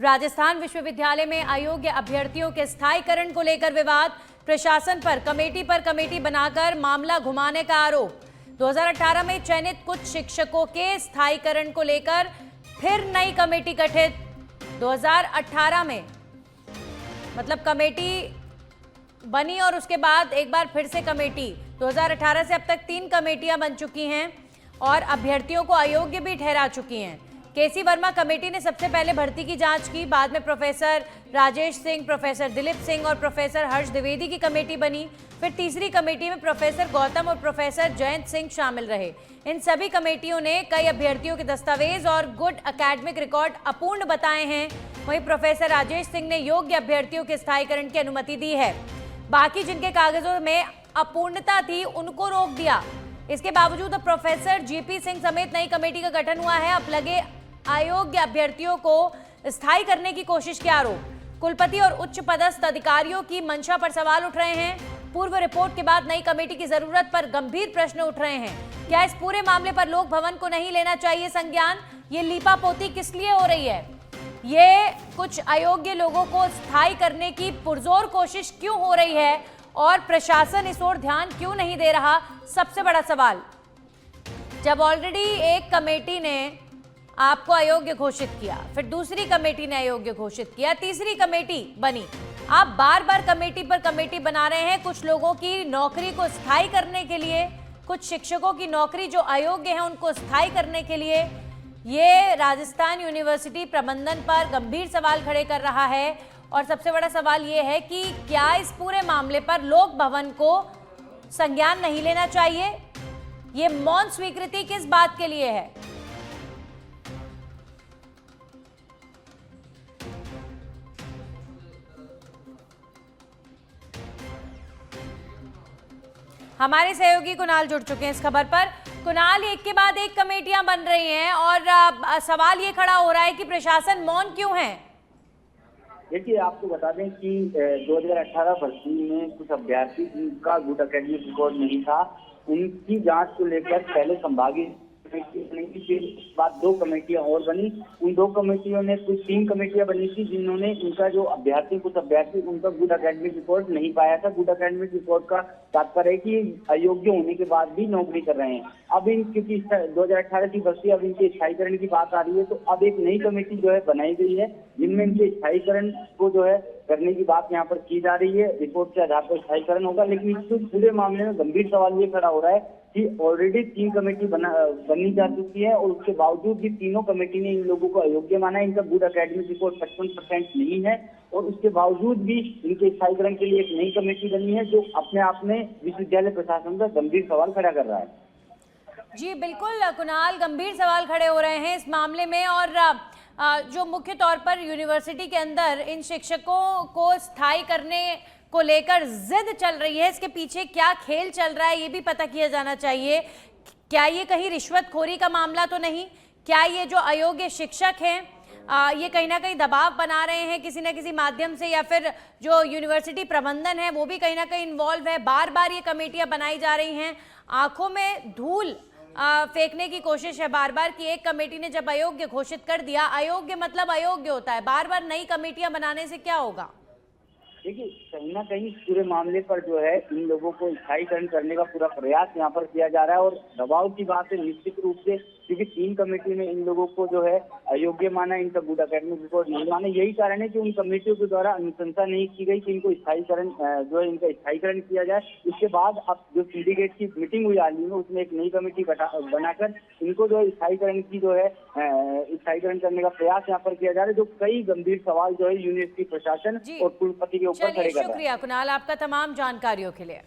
राजस्थान विश्वविद्यालय में अयोग्य अभ्यर्थियों के स्थायीकरण को लेकर विवाद, प्रशासन पर कमेटी बनाकर मामला घुमाने का आरोप। 2018 में चयनित कुछ शिक्षकों के स्थायीकरण को लेकर फिर नई कमेटी गठित। 2018 में मतलब कमेटी बनी और उसके बाद एक बार फिर से कमेटी। 2018 से अब तक 3 कमेटियां बन चुकी हैं और अभ्यर्थियों को अयोग्य भी ठहरा चुकी हैं। केसी वर्मा कमेटी ने सबसे पहले भर्ती की जांच की, बाद में प्रोफेसर राजेश सिंह, प्रोफेसर दिलीप सिंह और प्रोफेसर हर्ष द्विवेदी की कमेटी बनी। फिर तीसरी कमेटी में प्रोफेसर गौतम और प्रोफेसर जयंत सिंह शामिल रहे। इन सभी कमेटियों ने कई अभ्यर्थियों के दस्तावेज और गुड एकेडमिक रिकॉर्ड अपूर्ण बताए हैं। वहीं प्रोफेसर राजेश सिंह ने योग्य अभ्यर्थियों के स्थायीकरण की अनुमति दी है। बाकी जिनके कागजों में अपूर्णता थी उनको रोक दिया। इसके बावजूद अब प्रोफेसर जीपी सिंह समेत नई कमेटी का गठन हुआ है। अब लगे अयोग्य अभ्यर्थियों को स्थायी करने की कोशिश के आरोप। कुलपति और उच्च पदस्थ अधिकारियों की मंशा पर सवाल उठ रहे हैं। पूर्व रिपोर्ट के बाद नई कमेटी की जरूरत पर गंभीर प्रश्न उठ रहे हैं। क्या इस पूरे मामले पर लोक भवन को नहीं लेना चाहिए संज्ञान? ये लीपापोती किस लिए हो रही है? ये कुछ अयोग्य लोगों को स्थायी करने की पुरजोर कोशिश क्यों हो रही है और प्रशासन इस ओर ध्यान क्यों नहीं दे रहा? सबसे बड़ा सवाल। जब ऑलरेडी एक कमेटी ने आपको अयोग्य घोषित किया, फिर दूसरी कमेटी ने अयोग्य घोषित किया, तीसरी कमेटी बनी, आप बार बार कमेटी पर कमेटी बना रहे हैं कुछ लोगों की नौकरी को स्थायी करने के लिए, कुछ शिक्षकों की नौकरी जो अयोग्य है उनको स्थायी करने के लिए। ये राजस्थान यूनिवर्सिटी प्रबंधन पर गंभीर सवाल खड़े कर रहा है और सबसे बड़ा सवाल ये है कि क्या इस पूरे मामले पर लोक भवन को संज्ञान नहीं लेना चाहिए? ये मौन स्वीकृति किस बात के लिए है? हमारे सहयोगी कुणाल जुड़ चुके हैं इस खबर पर। कुणाल, एक के बाद एक कमेटियां बन रही हैं और सवाल ये खड़ा हो रहा है कि प्रशासन मौन क्यों है? देखिए, आपको बता दें कि 2018 भर्ती में कुछ अभ्यर्थी जिनका गुड एकेडमिक रिकॉर्ड नहीं था, उनकी जांच को लेकर पहले संभागीय कमेटी बनी थी, फिर बाद 2 कमेटियां और बनी। उन 2 कमेटियों ने कुछ 3 कमेटियां बनी थी जिन्होंने इनका जो कुछ अभ्यर्थी उनका गुड एकेडमिक रिकॉर्ड नहीं पाया था। गुड एकेडमिक रिकॉर्ड का तात्पर्य है कि अयोग्य होने के बाद भी नौकरी कर रहे हैं। अब क्योंकि 2018 की भर्ती, अब इनके स्थायीकरण की बात आ रही है, तो अब एक नई कमेटी जो है बनाई गई है जिनमें इनके स्थायीकरण को जो है करने की बात यहाँ पर की जा रही है। रिपोर्ट के आधार पर स्थायीकरण होगा, लेकिन इस पूरे मामले में गंभीर सवाल ये खड़ा हो रहा है कि ऑलरेडी 3 कमेटी बनी जा चुकी है और उसके बावजूद भी तीनों कमेटी ने इन लोगों को अयोग्य माना है। इनका गुड एकेडमिक रिकॉर्ड 55% नहीं है और उसके बावजूद भी इनके स्थायीकरण के लिए एक नई कमेटी बनी है जो अपने आप में विश्वविद्यालय प्रशासन का गंभीर सवाल खड़ा कर रहा है। जी बिल्कुल कुणाल, गंभीर सवाल खड़े हो रहे हैं इस मामले में और जो मुख्य तौर पर यूनिवर्सिटी के अंदर इन शिक्षकों को स्थायी करने को लेकर जिद चल रही है, इसके पीछे क्या खेल चल रहा है ये भी पता किया जाना चाहिए। क्या ये कहीं रिश्वतखोरी का मामला तो नहीं? क्या ये जो अयोग्य शिक्षक हैं ये कहीं ना कहीं दबाव बना रहे हैं किसी न किसी माध्यम से, या फिर जो यूनिवर्सिटी प्रबंधन है वो भी कहीं ना कहीं इन्वॉल्व है? बार बार ये कमेटियां बनाई जा रही हैं, आंखों में धूल फेंकने की कोशिश है बार बार कि एक कमेटी ने जब अयोग्य घोषित कर दिया, अयोग्य मतलब अयोग्य होता है, बार बार नई कमेटियां बनाने से क्या होगा? देखिए, कहीं ना कहीं पूरे मामले पर जो है इन लोगों को स्थायीकरण करने का पूरा प्रयास यहाँ पर किया जा रहा है और दबाव की बात है निश्चित रूप से, क्योंकि 3 कमेटी ने इन लोगों को जो है अयोग्य माना, इनका गुड एकेडमिक रिकॉर्ड नहीं माना। यही कारण है कि उन कमेटियों के द्वारा अनुशंसा नहीं की गई कि इनको स्थायीकरण जो है इनका स्थायीकरण किया जाए। उसके बाद अब जो सिंडिकेट की मीटिंग हुई हाल ही में, उसमें एक नई कमेटी बनाकर इनको जो है स्थायीकरण की जो है स्थायीकरण करने का प्रयास यहाँ पर किया जा रहा है, जो कई गंभीर सवाल जो है यूनिवर्सिटी प्रशासन और कुलपति के ऊपर खड़े कर रहा है। शुक्रिया कुणाल आपका तमाम जानकारियों के लिए।